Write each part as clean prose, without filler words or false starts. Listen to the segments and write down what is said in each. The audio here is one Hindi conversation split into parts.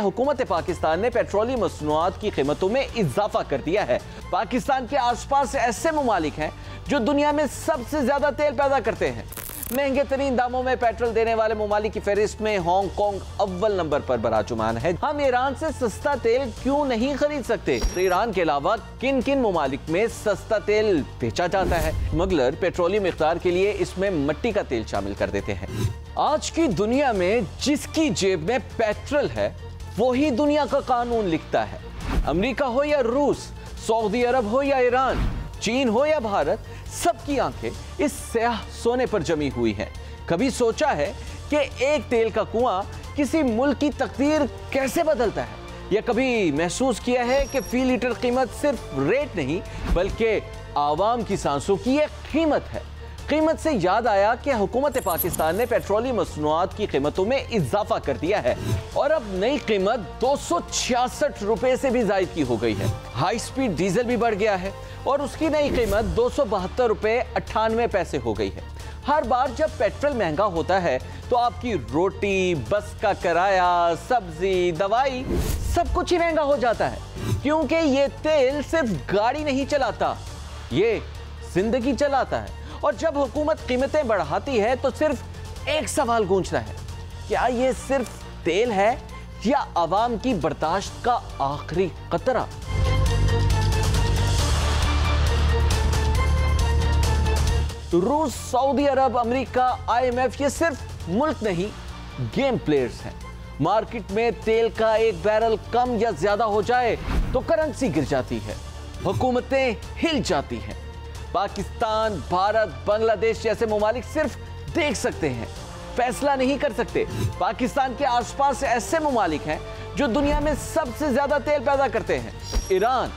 हुकूमत पाकिस्तान ने पेट्रोलियम मसनूआत की कीमतों में इजाफा कर दिया है। पाकिस्तान के आसपास ऐसे ममालिक हैं जो दुनिया में सबसे ज्यादा तेल पैदा करते हैं। महंगे तरीन दामों में पेट्रोल देने वाले ममालिक की फहरिस्त में हांगकांग अव्वल नंबर पर बराजुमान है। हम ईरान से सस्ता तेल क्यों नहीं खरीद सकते? ईरान के अलावा किन किन ममालिक में सस्ता तेल बेचा जाता है? स्मगलर पेट्रोलियम मिकदार के लिए इसमें मिट्टी का तेल शामिल कर देते हैं। आज की दुनिया में जिसकी जेब में पेट्रोल है वही दुनिया का कानून लिखता है। अमेरिका हो या रूस, सऊदी अरब हो या ईरान, चीन हो या भारत, सबकी आंखें इस स्याह सोने पर जमी हुई हैं। कभी सोचा है कि एक तेल का कुआं किसी मुल्क की तकदीर कैसे बदलता है? या कभी महसूस किया है कि फी लीटर कीमत सिर्फ रेट नहीं बल्कि आवाम की सांसों की एक कीमत है? कीमत से याद आया कि हुकूमत पाकिस्तान ने पेट्रोलियम मसनूआत की कीमतों में इजाफा कर दिया है और अब नई कीमत 266 रुपए से भी जायद की हो गई है। हाई स्पीड डीजल भी बढ़ गया है और उसकी नई कीमत 272 रुपए 98 पैसे हो गई है। हर बार जब पेट्रोल महंगा होता है तो आपकी रोटी, बस का किराया, सब्जी, दवाई, सब कुछ ही महंगा हो जाता है, क्योंकि ये तेल सिर्फ गाड़ी नहीं चलाता, ये जिंदगी चलाता है। और जब हुकूमत कीमतें बढ़ाती है तो सिर्फ एक सवाल गूंजता है, क्या ये सिर्फ तेल है या आवाम की बर्दाश्त का आखिरी कतरा? रूस, सऊदी अरब, अमेरिका, IMF ये सिर्फ मुल्क नहीं, गेम प्लेयर्स हैं। मार्केट में तेल का एक बैरल कम या ज्यादा हो जाए तो करेंसी गिर जाती है, हुकूमतें हिल जाती हैं। पाकिस्तान, भारत, बांग्लादेश जैसे ममालिक सिर्फ देख सकते हैं, फैसला नहीं कर सकते। पाकिस्तान के आसपास ऐसे ममालिक हैं जो दुनिया में सबसे ज्यादा तेल पैदा करते हैं। ईरान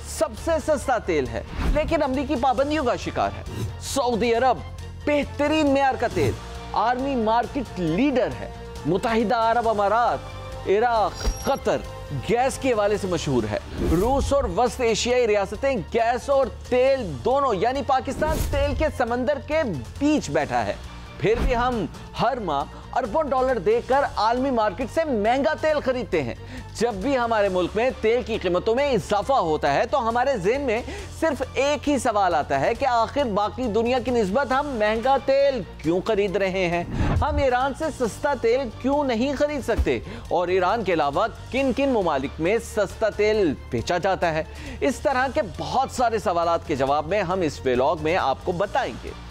सबसे सस्ता तेल है लेकिन अमरीकी पाबंदियों का शिकार है। सऊदी अरब बेहतरीन मेयार का तेल, आर्मी मार्केट लीडर है। मुत्तहिदा अरब अमारात, इराक, कतर गैस के हवाले से मशहूर है। रूस और वस्त एशियाई रियासतें गैस और तेल दोनों, यानी पाकिस्तान तेल के समंदर के बीच बैठा है। फिर भी हम हर माह अरबों डॉलर देकर आलमी मार्केट से महंगा तेल खरीदते हैं। जब भी हमारे मुल्क में तेल की कीमतों में इजाफा होता है तो हमारे ज़हन में सिर्फ एक ही सवाल आता है कि आखिर बाकी दुनिया की निस्बत हम महंगा तेल क्यों खरीद रहे हैं? हम ईरान से सस्ता तेल क्यों नहीं खरीद सकते? और ईरान के अलावा किन किन ममालिक में सस्ता तेल बेचा जाता है? इस तरह के बहुत सारे सवालात के जवाब में हम इस व्लॉग में आपको बताएंगे।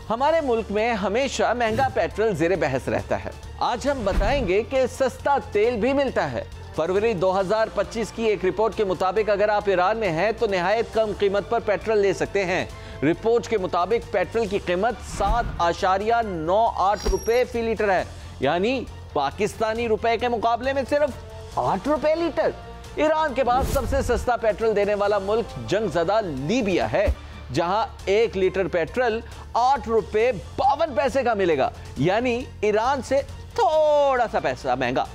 हमारे मुल्क में हमेशा महंगा पेट्रोल ज़ेरे बहस रहता है। आज हम बताएंगे कि सस्ता तेल भी मिलता है। फरवरी 2025 की एक रिपोर्ट के मुताबिक अगर आप ईरान में हैं तो निहायत कम कीमत पर पेट्रोल ले सकते हैं। रिपोर्ट के मुताबिक पेट्रोल की कीमत 7.98 रुपए फी लीटर है, यानी पाकिस्तानी रुपए के मुकाबले में सिर्फ 8 रुपए लीटर। ईरान के बाद सबसे सस्ता पेट्रोल देने वाला मुल्क जंगज़दा लीबिया है, जहां 1 लीटर पेट्रोल 8 रुपए 52 पैसे का मिलेगा, यानी ईरान से थोड़ा सा पैसा महंगा।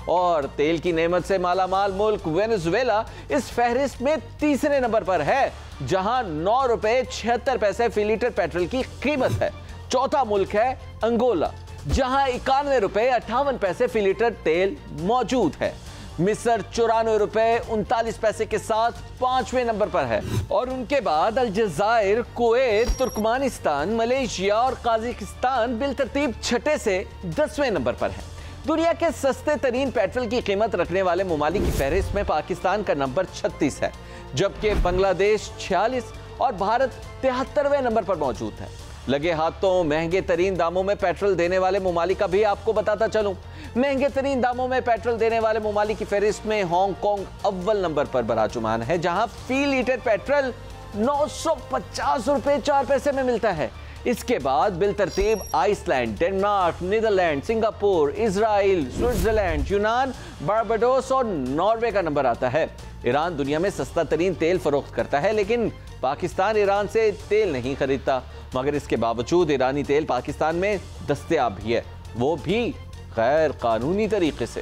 और तेल की नेमत से मालामाल मुल्क वेनेजुएला इस फहरिस्त में तीसरे नंबर पर है, जहां 9 रुपए 76 पैसे फी लीटर पेट्रोल की कीमत है। चौथा मुल्क है अंगोला, जहां 91 रुपए 58 पैसे फी लीटर तेल मौजूद है। मिस्र 94 रुपए 39 पैसे के साथ 5वें नंबर पर है और उनके बाद अलजायर, कुवैत, तुर्कमानिस्तान, मलेशिया और काज़ाकिस्तान बिलतरतीब 6 से 10वें नंबर पर है। दुनिया के सस्ते तरीन पेट्रोल की कीमत रखने वाले ममालिक की फहरिस्त में पाकिस्तान का नंबर 36 है, जबकि बांग्लादेश 46 और भारत 73वें नंबर पर मौजूद है। लगे हाथों महंगे तरीन दामों में पेट्रोल देने वाले ममालिक का भी आपको बताता चलूं। महंगे तरीन दामों में पेट्रोल देने वाले ममालिक की फहरिस्त में हांगकांग अव्वल नंबर पर बराजुमान है, जहां फी लीटर पेट्रोल 950 रुपए 4 पैसे में मिलता है। इसके बाद बिलतरतीब Iceland, Denmark, Netherland, Singapore, Israel, Switzerland, यूनान, बारबाडोस और नॉर्वे का नंबर आता है। ईरान दुनिया में सस्ता तरीन तेल फरोख्त करता है, लेकिन पाकिस्तान ईरान से तेल नहीं खरीदता। मगर इसके बावजूद ईरानी तेल पाकिस्तान में दस्तयाब भी है, वो भी गैर कानूनी तरीके से।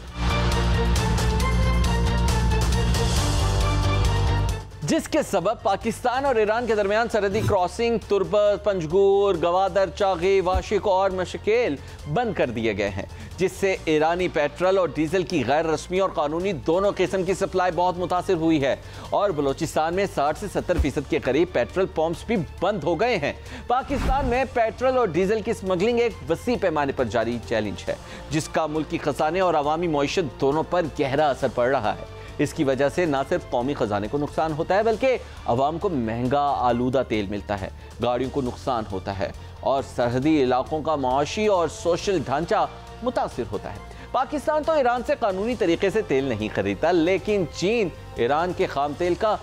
जिसके सबब पाकिस्तान और ईरान के दरमियान सरहदी क्रॉसिंग तुर्बत, पंजगूर, गवादर, चागी, वाशिक और मशकेल बंद कर दिए गए हैं, जिससे ईरानी पेट्रोल और डीजल की गैर रस्मी और कानूनी दोनों किस्म की सप्लाई बहुत मुतासिर हुई है और बलोचिस्तान में 60 से 70% के करीब पेट्रोल पंप्स भी बंद हो गए हैं। पाकिस्तान में पेट्रोल और डीजल की स्मगलिंग एक वसी पैमाने पर जारी चैलेंज है, जिसका मुल्की खजाने और अवामी मईशत दोनों पर गहरा असर पड़ रहा है। इसकी वजह से न सिर्फ कौमी खजाने को नुकसान होता है, बल्कि अवाम को महंगा आलूदा तेल मिलता है, गाड़ियों को नुकसान होता है और सरहदी इलाकों का माशी और सोशल ढांचा मुतासिर होता है। पाकिस्तान तो ईरान से कानूनी तरीके से तेल नहीं खरीदता, लेकिन चीन ईरान के खाम तेल का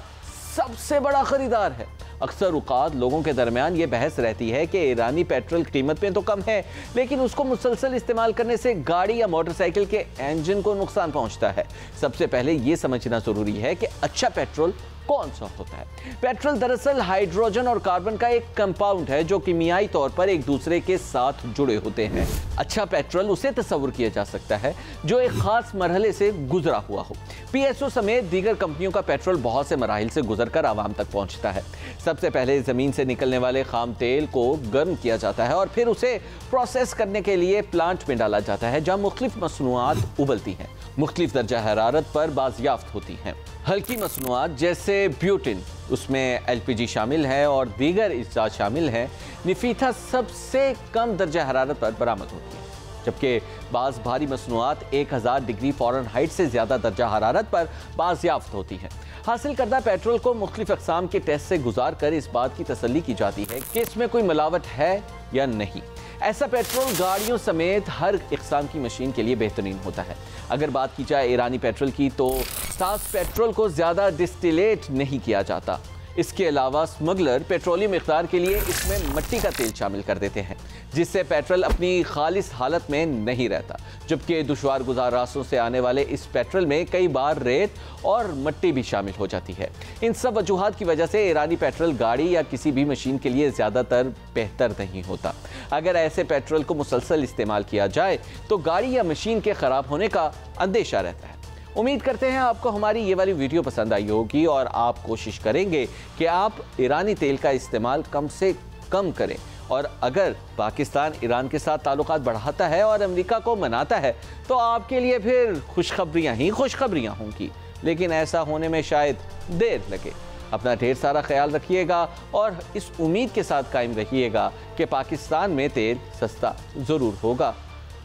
सबसे बड़ा खरीदार है। अक्सर औकात लोगों के दरमियान ये बहस रहती है कि ईरानी पेट्रोल कीमत में तो कम है, लेकिन उसको मुसलसल इस्तेमाल करने से गाड़ी या मोटरसाइकिल के इंजन को नुकसान पहुंचता है। सबसे पहले ये समझना जरूरी है कि अच्छा पेट्रोल कौन सा होता है। पेट्रोल दरअसल हाइड्रोजन और कार्बन का एक कंपाउंड है जो कीमियाई तौर पर एक दूसरे के साथ जुड़े होते हैं। अच्छा पेट्रोल उसे तस्वुर किया जा सकता है जो एक खास मरहले से गुजरा हुआ हो। पीएसओ समेत दीगर कंपनियों का पेट्रोल बहुत से मराहिल से गुजरकर आवाम तक पहुंचता है। सबसे पहले जमीन से निकलने वाले खाम तेल को गर्म किया जाता है और फिर उसे प्रोसेस करने के लिए प्लांट में डाला जाता है, जहां मुख्तलिफ मसनूआत उबलती हैं, मुख्तलिफ दर्जा हरारत पर बाजियाफ्त होती हैं। हल्की मसनूआत जैसे ब्यूटिन, उसमें एलपीजी शामिल है और दीगर इज्जात शामिल हैं, निफीथा सबसे कम दर्जा हरारत पर बरामद होती है, जबकि बाज़ भारी मसनूआत 1000 डिग्री फ़ारेनहाइट से ज़्यादा दर्जा हरारत पर बाजियाफ्त होती हैं। हासिल करदा पेट्रोल को मुख्तलिफ अक़साम के टेस्ट से गुजार कर इस बात की तसल्ली की जाती है कि इसमें कोई मिलावट है या नहीं। ऐसा पेट्रोल गाड़ियों समेत हर इक़साम की मशीन के लिए बेहतरीन होता है। अगर बात की जाए ईरानी पेट्रोल की, तो साफ पेट्रोल को ज़्यादा डिस्टिलेट नहीं किया जाता। इसके अलावा स्मगलर पेट्रोलियम मिक़दार के लिए इसमें मिट्टी का तेल शामिल कर देते हैं, जिससे पेट्रोल अपनी खालिस हालत में नहीं रहता, जबकि दुश्वार गुजार रास्तों से आने वाले इस पेट्रोल में कई बार रेत और मिट्टी भी शामिल हो जाती है। इन सब वजूहात की वजह से ईरानी पेट्रोल गाड़ी या किसी भी मशीन के लिए ज़्यादातर बेहतर नहीं होता। अगर ऐसे पेट्रोल को मुसलसल इस्तेमाल किया जाए तो गाड़ी या मशीन के ख़राब होने का अंदेशा रहता है। उम्मीद करते हैं आपको हमारी ये वाली वीडियो पसंद आई होगी और आप कोशिश करेंगे कि आप ईरानी तेल का इस्तेमाल कम से कम करें। और अगर पाकिस्तान ईरान के साथ ताल्लुकात बढ़ाता है और अमेरिका को मनाता है तो आपके लिए फिर खुशखबरियाँ ही खुशखबरियाँ होंगी, लेकिन ऐसा होने में शायद देर लगे। अपना ढेर सारा ख्याल रखिएगा और इस उम्मीद के साथ कायम रहिएगा कि पाकिस्तान में तेल सस्ता ज़रूर होगा।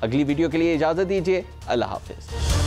अगली वीडियो के लिए इजाज़त दीजिए। अल्लाह हाफ़िज़।